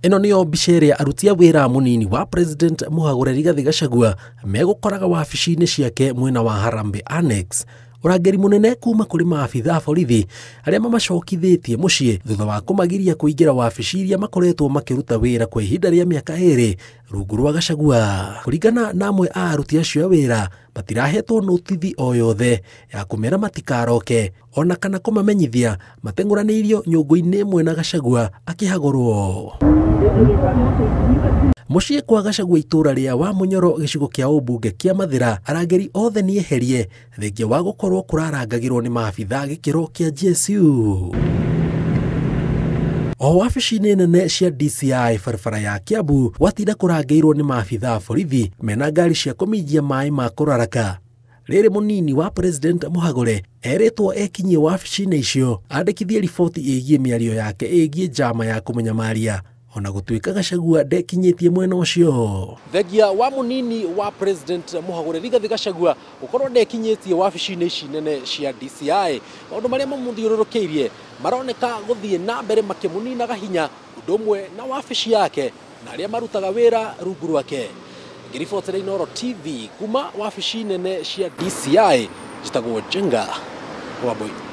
Ino niyo mbica ĩrĩa aruti a wĩra munini wa President Mũhagũre Rigathĩ Gachagua megũkoraga wabici-inĩ ciake mwena wa Harambee Annex. Ũrangĩri munene kuma kũrĩ maabitha a borithi arĩa mamacokithĩtie mũciĩ thutha wa kũmagiria kũingĩra wabici iria makoretwo makĩruta wĩra kwa ihinda rĩa mĩaka 2 rungu rwa Gachagua. Kũringana na amwe a aruti acio a wĩra, matirahetwo notithi o yothe ya kũmera matikaroke ona kana kũmamenyithia matengũranĩirio nyũngũ-inĩ ĩmwe na Gachagua akĩhagũrwo. Mũciĩ kwa Gachagua itũra rĩa Wamunyoro gĩcigo kĩa ũmbunge kĩa Mathĩra, arangĩri othe nĩ eherie thengia wa gũkorwo kũrarangagĩrwo nĩ maabitha gĩkĩro kĩa GSU. O wabici-inĩ nene cia DCI barabara ya Kiambu gwatinda kũrangĩirwo nĩ maabitha a borithi mena ngari cia kũminjia maĩ ma kũraraka. Rĩrĩ munini wa President Mũhagũre erĩtwo ekinyie wabici-inĩ icio andĩkithie riboti ĩgiĩ mĩario yake ĩgiĩ njama ya kũmenyamaria, ona gũtuĩka Gachagua ndekinyĩtie mwena ũcio. Thengia wa munini wa President Mũhagũre Rigathĩ Gachagua gũkorwo ndekinyĩtie wabici-inĩ ici nene cia DCI, maũndũ marĩa mamũthiũrũrũkĩirie maroneka gũthiĩ na mbere makĩmũninaga hinya ũndũ ũmwe na wabici yake na arĩa marutaga wĩra rungu rwake. Ngĩribotera Inooro TV kuma wabici nene cia DCI, njĩtagwo Njenga Wambui.